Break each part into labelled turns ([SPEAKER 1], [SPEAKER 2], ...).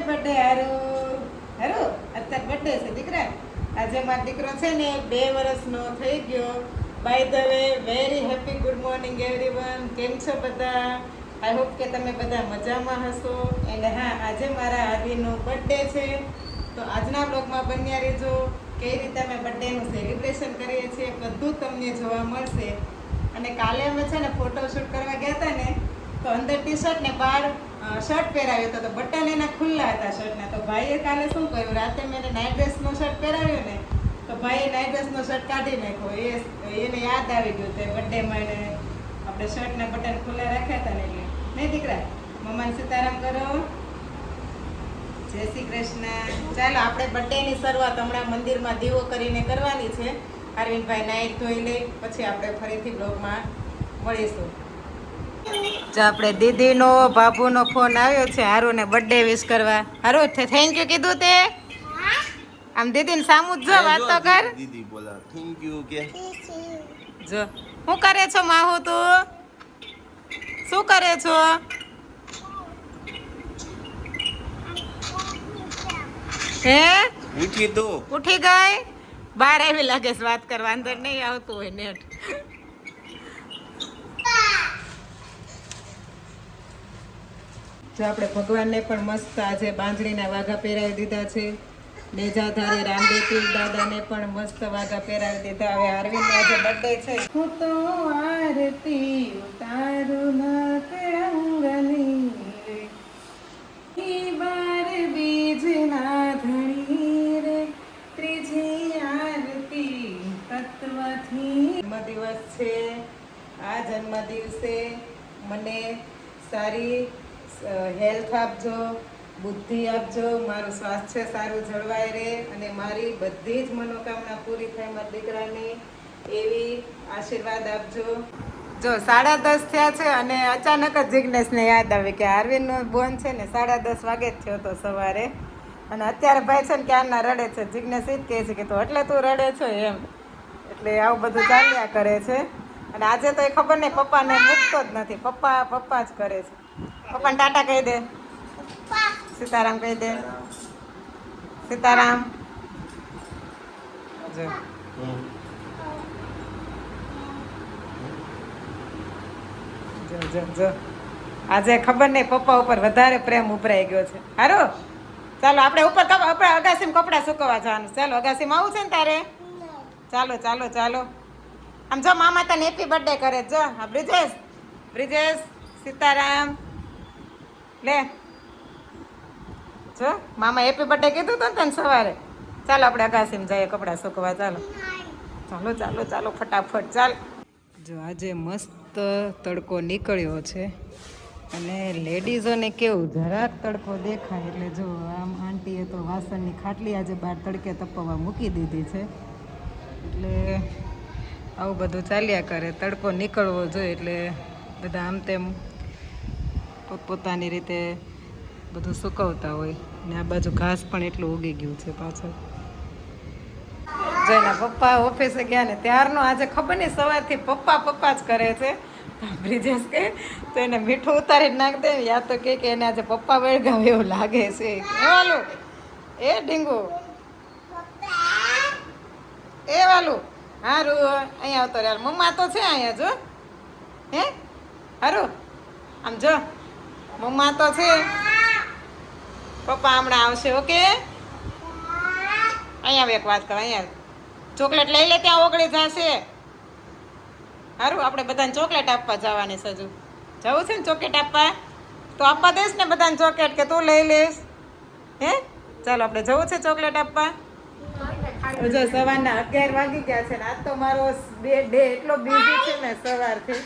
[SPEAKER 1] Birthday હારું. હારું અત્યારે બર્થડે છે દીકરા. આજે મારો દીકરો છે ને 2 વર્ષનો થઈ ગયો. By the way very happy good morning everyone. કેમ છો બધા? આઈ હોપ કે તમે બધા મજામાં હશો. એન્ડ હા, આજે મારા આદિનો બર્થડે છે. તો આજના બ્લોગમાં બન્યા રહેજો. કઈ રીતે અમે બર્થડેનું સેલિબ્રેશન કરીએ છીએ બધું તમને જોવા મળશે. અને કાલે અમે છે ને ફોટોશૂટ કરવા ગયા હતા ને, તો અંદર ટી શર્ટ ને બહાર શર્ટ પહેરાવ્યો હતો. તો બટન એના ખુલ્લા હતા શર્ટના. તો ભાઈએ કાલે શું કર્યું, રાતે મેં નાઇટ ડ્રેસનો શર્ટ પહેરાવ્યો ને, તો ભાઈએ નાઇટ ડ્રેસનો શર્ટ કાઢી નાખ્યો. એને યાદ આવી ગયું તે બર્થડેમાં એને આપણે શર્ટના બટન ખુલ્લા રાખ્યા હતા ને એટલે. નહીં દીકરા? મમ્માને સીતારામ કરો. જય શ્રી કૃષ્ણ. ચાલો આપણે બર્થડેની શરૂઆત હમણાં મંદિરમાં દીવો કરીને કરવાની છે. અરવિંદભાઈ નાઈ ધોઈ લે પછી આપણે ફરીથી બ્લોગમાં મળીશું. જો આપણે દીદીનો બાબુનો ફોન આવ્યો છે હારુને બર્થડે વિશ કરવા. હારુ થેન્ક યુ કીધું તે? આમ દીદીને સામું જો વાત તો કર.
[SPEAKER 2] દીદી બોલા થેન્ક યુ કે
[SPEAKER 1] જો શું કરે છો માહુ તું? શું કરે છો? હે
[SPEAKER 2] ઉઠી તો
[SPEAKER 1] ઉઠી ગઈ? બહાર આવી લાગે છે વાત કરવા, અંદર નહીં આવતું હોય નેટ. જો આપણે ભગવાનને પણ મસ્ત આજે બાંધણીના વાઘા પહેરાવી દીધા છે. નેજાધારી રામદેવ દાદાને પણ મસ્ત વાઘા પહેરાવી દીધા. હવે અરવિંદ આજે બર્થડે છે. હું તો આરતી ઉતારું નાથ અંગની રે, બાર બીજના ધણી રે, ત્રીજી આરતી તત્વથી. જન્મદિવસ છે. આ જન્મદિવસે મને સારી હેલ્થ આપજો, બુદ્ધિ આપજો, મારું સ્વાસ્થ્ય સારું જળવાય રહે અને મારી બધી જ મનોકામના પૂરી થાય મારા દીકરાની, એવી આશીર્વાદ આપજો. જો 10:30 થયા છે અને અચાનક જ જિજ્ઞેશને યાદ આવી કે અરવિંદનો બોન છે ને 10:30 વાગે જ થયો હતો સવારે, અને અત્યારે ભાઈ છે ને ક્યારના રડે છે. જિજ્ઞેશ જ કહે છે કે તો એટલે તું રડે છો એમ. એટલે આવું બધું ચાલ્યા કરે છે. અને આજે તો એ ખબર નહીં પપ્પાને મૂકતો જ નથી. પપ્પા પપ્પા જ કરે છે. પપ્પાને ટાટા કહી દે, સીતારામ કહી દે. સીતારામ. જો જો જો જો આજે ખબર નહીં પપ્પા ઉપર વધારે પ્રેમ ઉભરાઈ ગયો છે. હારું ચાલો આપણે ઉપર અગાસીમાં કપડાં સુકવવા જવાનું. ચાલો અગાસીમાં આવું છે ને તારે? ચાલો ચાલો ચાલો. આમ જો મામા તને હેપી બર્થડે કરે. જો હા બ્રિજેશ, બ્રિજેશ સીતારામ લે. જો મામા હેપી બર્થડે કીધું હતું ને તને સવારે. ચાલો આપણે અગાસીમાં જઈએ કપડાં સુકવા. ચાલો ચાલો ચાલો ચાલો ફટાફટ ચાલ. જો આજે મસ્ત તડકો નીકળ્યો છે અને લેડીઝોને કેવું જરાક તડકો દેખાય એટલે જો આમ આંટીએ તો વાસણની ખાટલી આજે બહાર તડકે તપવા મૂકી દીધી છે. એટલે આવું બધું ચાલ્યા કરે. તડકો નીકળવો જોઈએ એટલે બધા આમ તેમ પોતપોતાની રીતે બધું સુકવતા હોય. ને આ બાજુ ઘાસ પણ એટલું ઉગી ગયું છે પાછળ. જેના પપ્પા ઓફિસે ગયા ને ત્યારનો આજે ખબર નહીં સવારથી પપ્પા પપ્પા જ કરે છે. બ્રિજેશ કે તો એને મીઠું ઉતારી નાખ દે, યા તો કે એને આજે પપ્પા વળગાવે એવું લાગે છે. એ વાલું એ ઢીંગુ એ વાલું હારું અહીંયા આવતો યાર. મમ્મા તો છે અહીંયા જો. હે હારું આમ જો મમ્મા તો છે. પપ્પા હમણાં આવશે. ઓકે અહીંયા એક વાત કર, અહીંયા ચોકલેટ લઈ લે, ત્યાં ઓગળી જશે. સારું આપણે બધાને ચોકલેટ આપવા જવાની છે. હજુ જવું છે ને ચોકલેટ આપવા? તો આપવા દઈશ ને બધાને ચોકલેટ કે તું લઈ લઈશ? હે ચાલો આપણે જવું છે ચોકલેટ આપવા. જો સવારના 11 વાગી ગયા છે ને આજ તો મારો ડે એટલો બિઝી છે ને સવારથી.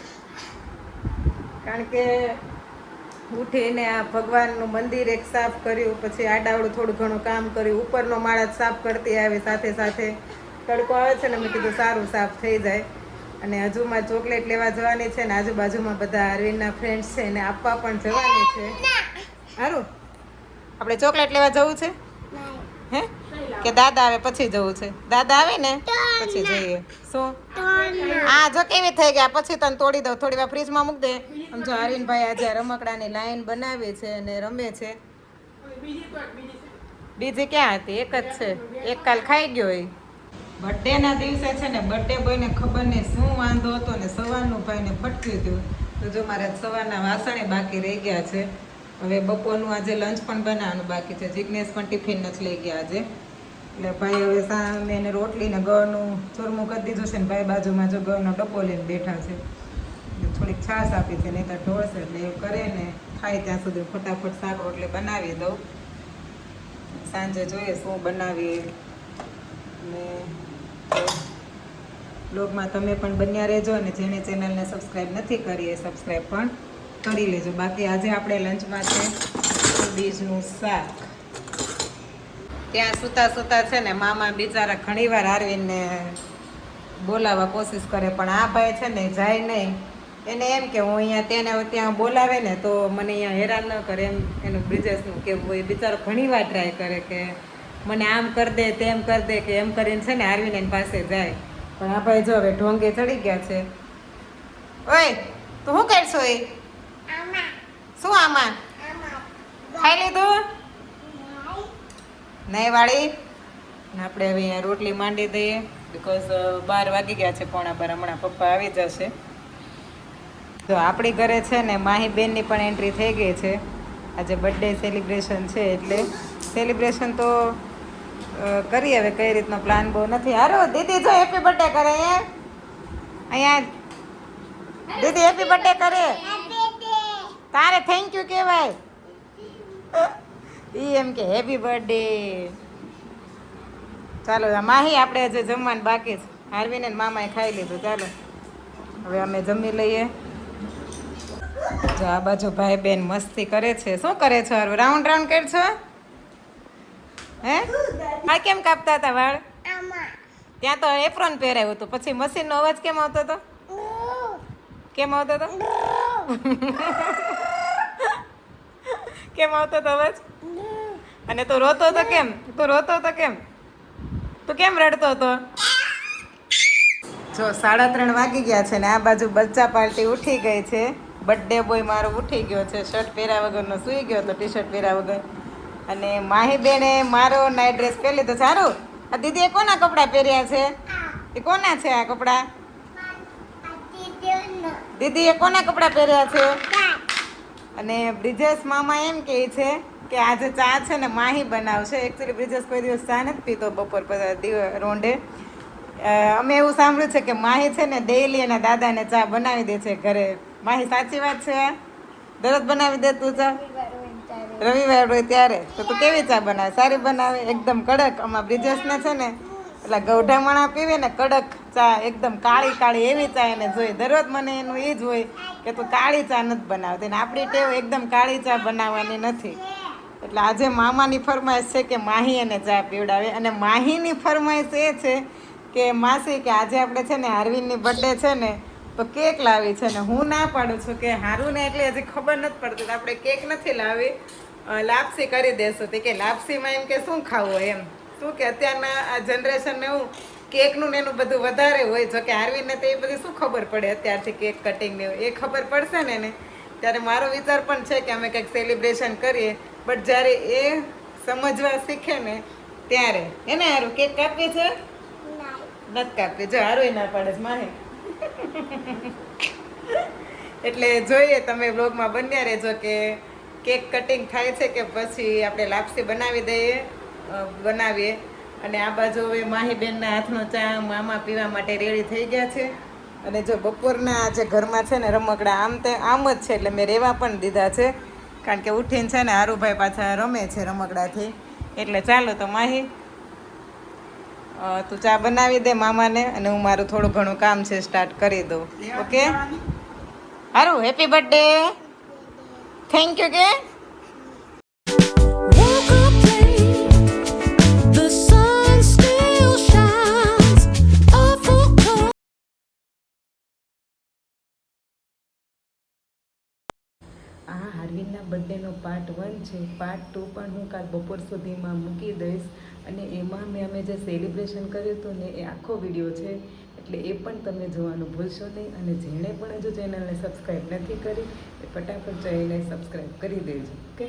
[SPEAKER 1] કારણ કે ઉઠીને આ ભગવાનનું મંદિર એક સાફ કર્યું, પછી આડાવડું થોડું ઘણું કામ કર્યું, ઉપરનો માળા સાફ કરતી આવી સાથે સાથે. તડકો આવે છે ને મેં કીધું સારું સાફ થઈ જાય. અને હજુ માં ચોકલેટ લેવા જવાની છે ને આજુબાજુમાં બધા અરવિંદના ફ્રેન્ડ્સ છે એને આપવા પણ જવાની છે. સારું આપણે ચોકલેટ લેવા જવું છે હે કે દાદા આવે પછી જવું છે? દાદા આવે ને પછી જઈએ. શું આ જો કેવી થઈ ગયા, પછી તને તોડી દઉં, થોડી વાર ફ્રીજમાં મૂક દે. આમ જો અરવિંદભાઈ આજે રમકડાની લાઈન બનાવી છે અને રમે છે. બીજી ક્યાં હતી? એક જ છે. એક કાલ ખાઈ ગયો એ. બર્થડે ના દિવસે છે ને બર્થડે બોયને ખબર નહીં શું વાંધો હતો ને સવારનું ભાઈને ફટક્યું હતું. તો જો મારા સવારના વાસણે બાકી રહી ગયા છે. હવે બપોરનું આજે લંચ પણ બનાવવાનું બાકી છે. જિજ્ઞેશ પણ ટિફિન નથી લઈ ગયા આજે. એટલે ભાઈ હવે સામે એને રોટલી ને ગળનું ચૂરમું કરી દીધું છે ને ભાઈ બાજુમાં જો ગળનો ડબ્બો લઈને બેઠા છે. થોડીક છાશ આપી છે નહીં તો ઢોળશે એટલે એવું કરે ને ખાય ત્યાં સુધી ફટાફટ શાક રોટલી બનાવી દઉં. સાંજે જોઈએ શું બનાવીએ. ને બ્લોગમાં તમે પણ બન્યા રહેજો અને જેને ચેનલને સબસ્ક્રાઈબ નથી કરી એ સબસ્ક્રાઈબ પણ કરી લેજો. બાકી આજે આપણે લંચમાં છે બીજનું શાક. ત્યાં સૂતા છે ને મામા બિચારા ઘણીવાર આરવીને બોલાવવા કોશિશ કરે પણ આ ભાઈ છે ને જાય નહીં. એને એમ કે હું અહીંયા ત્યાં બોલાવે ને તો મને અહીંયા હેરાન ન કરે એમ એનું બ્રિજેશનું કેવું હોય. બિચારો ઘણીવાર ટ્રાય કરે કે મને આમ કરી દે તેમ કરી દે કે એમ કરીને છે ને આરવીને એની પાસે જાય. પણ આ ભાઈ જો હવે ઢોંગે ચડી ગયા છે. ઓય તું શું કરશો એ? શું આમાં ખાઈ લીધું? નહીં વાળી. આપણે હવે અહીંયા રોટલી માંડી દઈએ બિકોઝ 12 વાગી ગયા છે, 11:15. હમણાં પપ્પા આવી જશે. તો આપણી ઘરે છે ને માહીબેનની પણ એન્ટ્રી થઈ ગઈ છે. આજે બર્થડે સેલિબ્રેશન છે એટલે સેલિબ્રેશન તો કરી. હવે કઈ રીતનો પ્લાન બહુ નથી. હારો દીદી જો હેપી બર્થડે કરે અહીંયા દીદી હેપી બર્થડે કરે. તારે થેન્ક યુ કહેવાય. ઈ એમ કે હેપી બર્થડે. ચાલો માહી આપણે આજે જમવાનું બાકી છે. હારવીને મામાએ ખાઈ લીધું. ચાલો હવે અમે જમી લઈએ. જો આ બાજુ ભાઈ બેન મસ્તી કરે છે. શું કરે છો? રાઉન્ડ રાઉન્ડ કર છો હે? આ કેમ કાપતા હતા વાળ? ત્યાં તો એપ્રોન પહેરાવ્યું હતું. પછી મશીનનો અવાજ કેમ આવતો હતો? કેમ આવતો હતો? કેમ આવતો હતો અવાજ? અને તું રોતો હતો કેમ? તું રોતો હતો કેમ? તું કેમ રડતો હતો? જો 3:30 વાગી ગયા છે ને આ બાજુ બચ્ચા પાર્ટી ઉઠી ગઈ છે. બર્થડે બોય મારો ઉઠી ગયો છે. શર્ટ પહેર્યા વગરનો સૂઈ ગયો તો ટી શર્ટ પહેર્યા વગર. અને માહીબેને મારો નાઇટ ડ્રેસ પહેરી લીધો. સારું આ દીદીએ કોના કપડાં પહેર્યા છે? એ કોના છે આ કપડાં? દીદીએ કોના કપડાં પહેર્યા છે? અને બ્રિજેશ મામા એમ કહે છે કે આજે ચા છે ને માહી બનાવશે. એકચ્યુઅલી બ્રિજેશ કોઈ દિવસ ચા નથી પીતો બપોર રોંઢે. અમે એવું સાંભળ્યું છે કે માહી છે ને ડેઈલી એના દાદાને ચા બનાવી દે છે ઘરે. માહી સાચી વાત છે? દરરોજ બનાવી દે તું ચા? રવિવાર હોય ત્યારે તો તું કેવી ચા બનાવે? સારી બનાવે એકદમ કડક. આમાં બ્રિજેશને છે ને એટલે ગૌઢામણા પીવે ને કડક ચા એકદમ કાળી કાળી એવી ચા એને જોઈએ. દરરોજ મને એનું એ જ હોય કે તું કાળી ચા નથી બનાવતી. ને આપણી ટેવ એકદમ કાળી ચા બનાવવાની નથી. એટલે આજે મામાની ફરમાઈશ છે કે માહી એને ચા પીવડાવે. અને માહીની ફરમાઈશ એ છે કે માસી કે આજે આપણે છે ને હારવીનની બર્થડે છે ને તો કેક લાવી છે. ને હું ના પાડું છું કે હારું ને એટલે હજી ખબર નથી પડતી તો આપણે કેક નથી લાવી, લાપસી કરી દેશું. તે કે લાપસીમાં એમ કે શું ખાવું હોય એમ. શું કે અત્યારના આ જનરેશનને એવું કેકનું ને એનું બધું વધારે હોય. જો કે હારવીને તો એ બધી શું ખબર પડે અત્યારથી કેક કટિંગ ને એ ખબર પડશે ને એને ત્યારે મારો વિચાર પણ છે કે અમે કંઈક સેલિબ્રેશન કરીએ. બટ જ્યારે એ સમજવા શીખે ને ત્યારે એને હારું કેક કાપવી છે નથી કાપવી. જો હારું ના પાડે છે માહી. એટલે જોઈએ તમે બ્લોગમાં બન્યા રહેજો કે કેક કટિંગ થાય છે કે પછી આપણે લાપસી બનાવીએ. અને આ બાજુ હવે માહીબેનના હાથનો ચા મામા પીવા માટે રેડી થઈ ગયા છે. અને જો બપોરના આજે ઘરમાં છે ને રમકડા આમ જ છે એટલે મેં રહેવા પણ દીધા છે. કારણ કે ઉઠીને છે ને હારુભાઈ પાછા રમે છે રમકડાથી. એટલે ચાલો તો માહી તું ચા બનાવી દે મામાને અને હું મારું થોડું ઘણું કામ છે સ્ટાર્ટ કરી દઉં. ઓકે હારું હેપી બર્થડે. થેન્ક યુ કે આ હાર્વિનના બર્થડેનો પાર્ટ 1 છે. પાર્ટ 2 પણ હું કાલ બપોર સુધીમાં મૂકી દઈશ. અને એમાં અમે જે સેલિબ્રેશન કર્યું હતું ને એ આખો વિડીયો છે એટલે એ પણ તમે જોવાનું ભૂલશો નહીં. અને જેણે પણ હજુ ચેનલને સબસ્ક્રાઈબ નથી કરી એ ફટાફટ જઈને સબસ્ક્રાઈબ કરી દેજો. ઓકે.